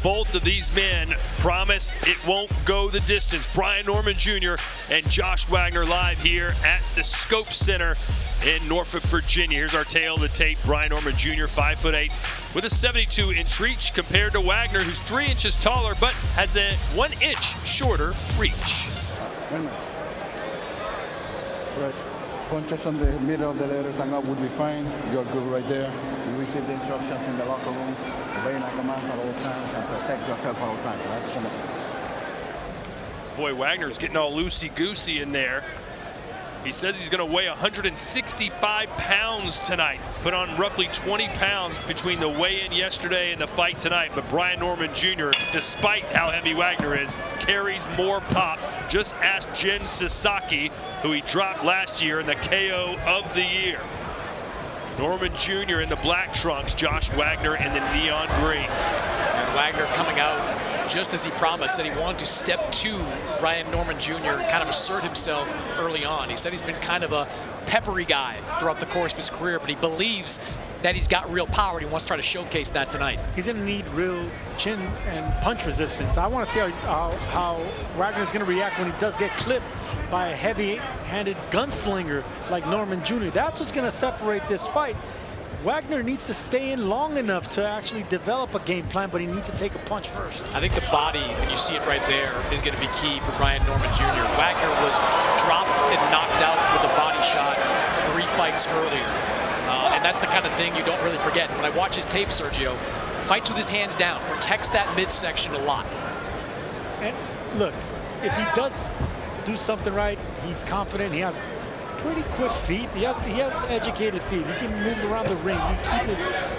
both of these men promise it won't go the distance. Brian Norman Jr. and Josh Wagner live here at the Scope Center in Norfolk, Virginia. Here's our tail of the tape. Brian Norman Jr., 5'8", with a 72-inch reach compared to Wagner, who's 3 inches taller but has a 1 inch shorter reach. Right. Punches on the middle of the letters and up would be fine. You're good right there. You receive the instructions in the locker room. Obey my commands at all times and protect yourself at all times. Excellent. Boy, Wagner's getting all loosey-goosey in there. He says he's going to weigh 165 pounds tonight. Put on roughly 20 pounds between the weigh-in yesterday and the fight tonight. But Brian Norman Jr., despite how heavy Wagner is, carries more pop. Just ask Jen Sasaki, who he dropped last year in the KO of the year. Norman Jr. in the black trunks, Josh Wagner in the neon green. And Wagner coming out just as he promised, said he wanted to step to Brian Norman Jr. and kind of assert himself early on. He said he's been kind of a peppery guy throughout the course of his career, but he believes that he's got real power and he wants to try to showcase that tonight. He's going to need real chin and punch resistance. I want to see how Wagner's going to react when he does get clipped by a heavy-handed gunslinger like Norman Jr. That's what's going to separate this fight. Wagner needs to stay in long enough to actually develop a game plan, but he needs to take a punch first. I think the body, and you see it right there, is going to be key for Brian Norman Jr. Wagner was dropped and knocked out with a body shot 3 fights earlier. And that's the kind of thing you don't really forget. When I watch his tape, Sergio, fights with his hands down, protects that midsection a lot. And look, if he does do something right, he's confident, he has pretty quick feet. He has educated feet. He can move around the ring. He keeps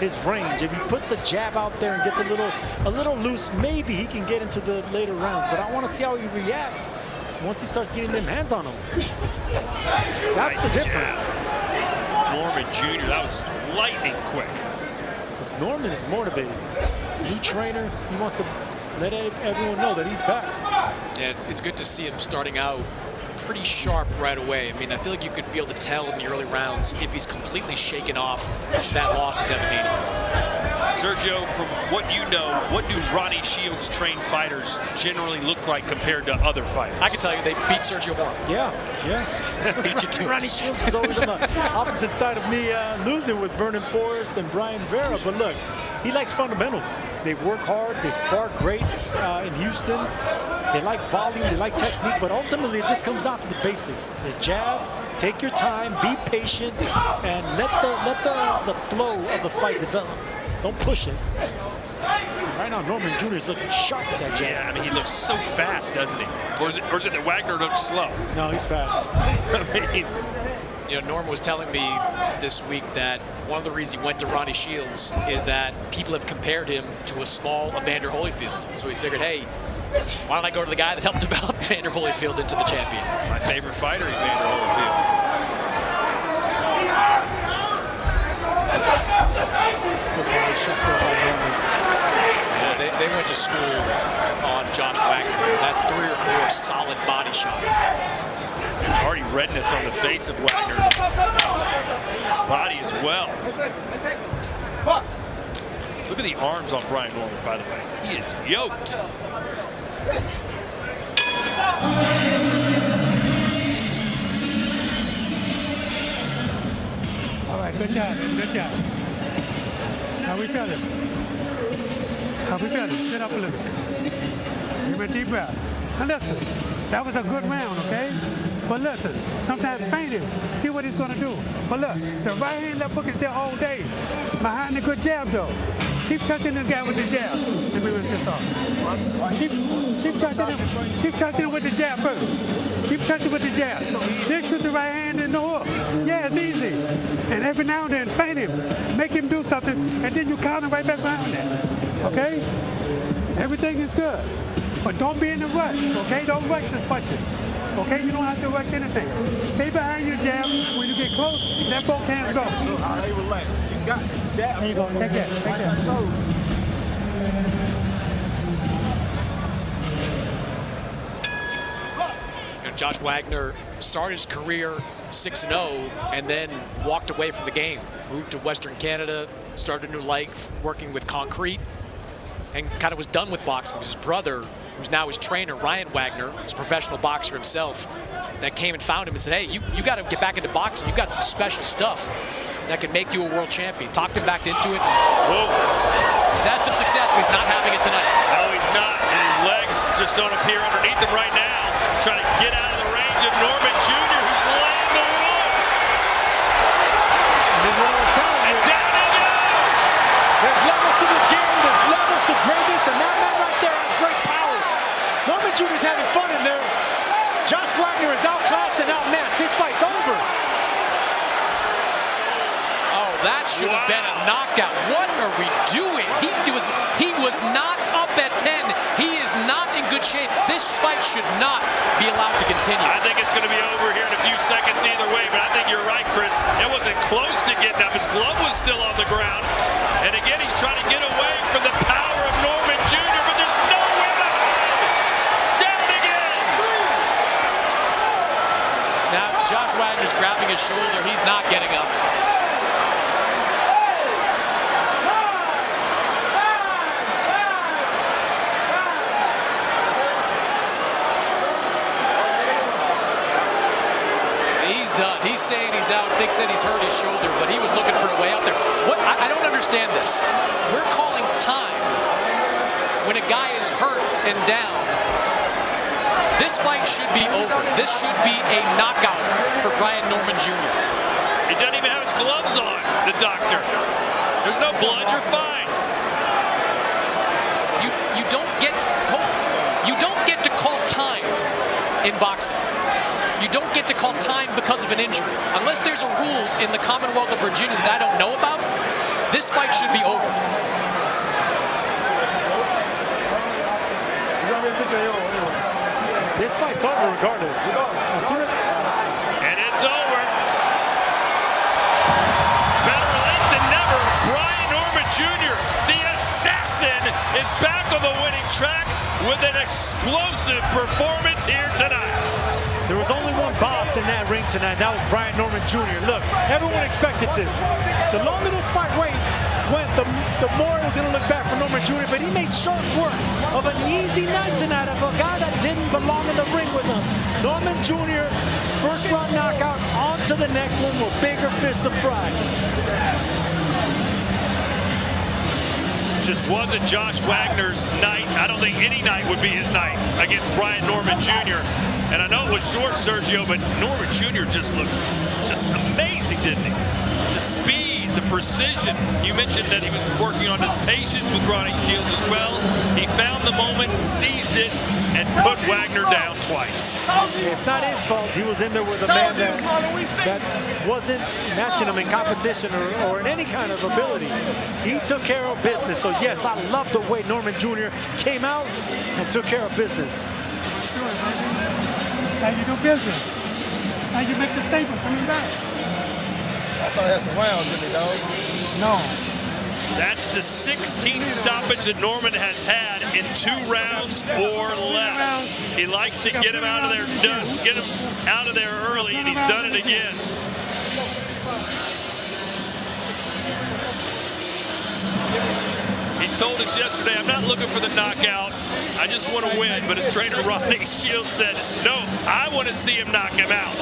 his range. If he puts a jab out there and gets a little loose, maybe he can get into the later rounds. But I want to see how he reacts once he starts getting them hands on him. That's the difference. Jab. Norman Jr., that was lightning quick. Because Norman is motivated. New trainer, he wants to let everyone know that he's back. And it's good to see him starting out pretty sharp right away. I mean, I feel like you could be able to tell in the early rounds if he's completely shaken off that loss to Devin Haney. Sergio, from what you know, what do Ronnie Shields trained fighters generally look like compared to other fighters? I can tell you they beat Sergio Mora. Yeah. Beat you too. Ronnie Shields is always on the opposite side of me losing with Vernon Forrest and Brian Vera. But look, he likes fundamentals. They work hard. They spar great in Houston. They like volume. They like technique. But ultimately, it just comes down to the basics. The jab, take your time, be patient, and let the flow of the fight develop. Don't push it. Right now, Norman Jr. is looking sharp with that jab. Yeah, I mean, he looks so fast, doesn't he? Or is it that Wagner looks slow? No, he's fast. I mean, you know, Norm was telling me this week that one of the reasons he went to Ronnie Shields is that people have compared him to a small Evander Holyfield. So he figured, hey, why don't I go to the guy that helped develop Evander Holyfield into the champion? My favorite fighter, Evander Holyfield. Yeah, they went to school on Josh Wagner. That's 3 or 4 solid body shots. There's already redness on the face of Wagner. Body as well. Look at the arms on Brian Norman, by the way. He is yoked. All right, good job, good job. How we feeling? How we feeling? Sit up a little. Give me a deep breath. Now listen, that was a good round, okay? But listen, sometimes feint him, see what he's gonna do. But look, the right hand, left hook is there all day. Behind the good jab though. Keep touching this guy with the jab. Let me rinse this off. Keep touching him with the jab first. Keep touching with the jab. Then shoot the right hand in the hook. Yeah, it's easy. And every now and then, feint him. Make him do something, and then you counter right back behind that. Okay? Everything is good. But don't be in a rush, okay? Don't rush his punches. Okay, you don't have to rush anything. Stay behind your jab. When you get close, let both hands go. Hey, relax. You got this jab. There you go. Take that. Take that. Josh Wagner started his career 6-0 and then walked away from the game. Moved to Western Canada, started a new life working with concrete. and kind of was done with boxing. His brother, who's now his trainer, Ryan Wagner, is a professional boxer himself, that came and found him and said, hey, you got to get back into boxing. You've got some special stuff that can make you a world champion. Talked him back into it. Whoa. He's had some success, but he's not having it tonight. No, he's not. And his legs just don't appear underneath him right now. Trying to get out of the range of Norman Jr., who's laying the wood. And then what I was telling you, And down he goes. there's levels to the game, there's levels to greatness, and that man right there has great power. Norman Jr.'s having fun in there. Josh Wagner is outclassed and outmatched. This fight's over. Oh, that should have been a knockout. What are we doing? He was not up at 10. He is not in good shape. This fight should not be allowed to continue. I think it's going to be over here in a few seconds either way, but I think you're right, Chris. It wasn't close to getting up. His glove was still on the ground. And again, he's trying to get away from the power of Norman Jr., but there's no way behind. Down again. Now, Josh Wagner's grabbing his shoulder. He's not getting up. Done. He's saying he's out. They said he's hurt his shoulder, but he was looking for a way out there. What? I don't understand this. We're calling time when a guy is hurt and down. This fight should be over. This should be a knockout for Brian Norman Jr. He doesn't even have his gloves on, the doctor. There's no blood. You're fine. You don't get to call time in boxing. You don't get to call time because of an injury. Unless there's a rule in the Commonwealth of Virginia that I don't know about, this fight should be over. This fight's over regardless. And it's over. Better late than never. Brian Norman Jr., the assassin, is back on the winning track with an explosive performance here tonight. There was only one boss in that ring tonight. That was Brian Norman Jr. Look, everyone expected this. The longer this fight went, the more it was going to look bad for Norman Jr. But he made short work of an easy night tonight of a guy that didn't belong in the ring with him. Norman Jr., first round knockout, on to the next one with bigger fish to fry. Just wasn't Josh Wagner's night. I don't think any night would be his night against Brian Norman Jr. And I know it was short, Sergio, but Norman Jr. just looked just amazing, didn't he? The speed, the precision. You mentioned that he was working on his patience with Ronnie Shields as well. He found the moment, seized it, and put Wagner down twice. It's not his fault. He was in there with a man that wasn't matching him in competition or in any kind of ability. He took care of business. So yes, I love the way Norman Jr. came out and took care of business. How you do business. How you make the statement coming back. I thought I had some rounds in me, dog. No. That's the 16th stoppage that Norman has had in 2 rounds or less. He likes to get him out of there get him out of there early, and he's done it again. He told us yesterday, I'm not looking for the knockout. I just want to win. But his trainer, Ronnie Shields, said, no, I want to see him knock him out.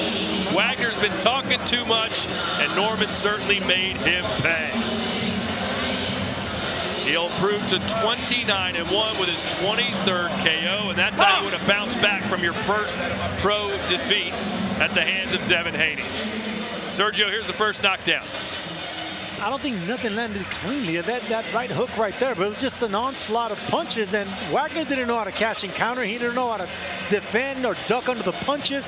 Wagner's been talking too much, and Norman certainly made him pay. He'll improve to 29-1 with his 23rd KO, and that's how you want to bounce back from your first pro defeat at the hands of Devin Haney. Sergio, here's the first knockdown. I don't think nothing landed cleanly. That right hook right there, but it was just an onslaught of punches, and Wagner didn't know how to catch and counter. He didn't know how to defend or duck under the punches.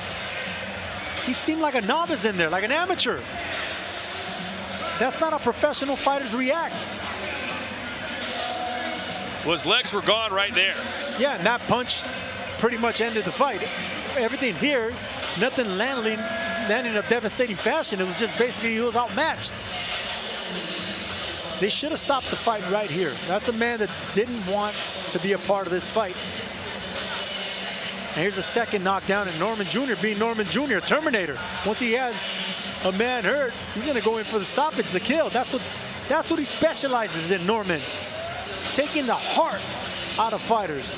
He seemed like a novice in there, like an amateur. That's not how professional fighters react. Well, his legs were gone right there. Yeah, and that punch pretty much ended the fight. Everything here, nothing landing in a devastating fashion. It was just basically he was outmatched. They should have stopped the fight right here. That's a man that didn't want to be a part of this fight. And here's a second knockdown, and Norman Jr. being Norman Jr., Terminator. Once he has a man hurt, he's gonna go in for the stoppage, the kill. That's what he specializes in, Norman. taking the heart out of fighters.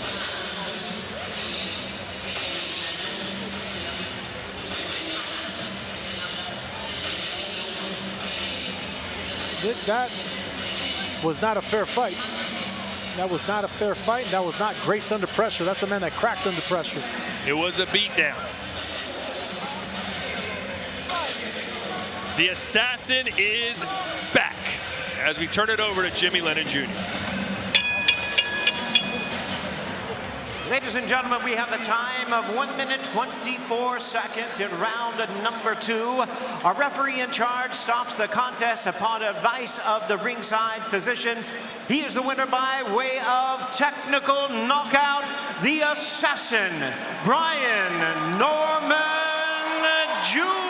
That was not a fair fight. That was not a fair fight. That was not grace under pressure. That's a man that cracked under pressure. It was a beatdown. The assassin is back as we turn it over to Jimmy Lennon Jr. Ladies and gentlemen, we have the time of 1 minute 24 seconds in round number 2. Our referee in charge stops the contest upon advice of the ringside physician. He is the winner by way of technical knockout, the assassin, Brian Norman Jr.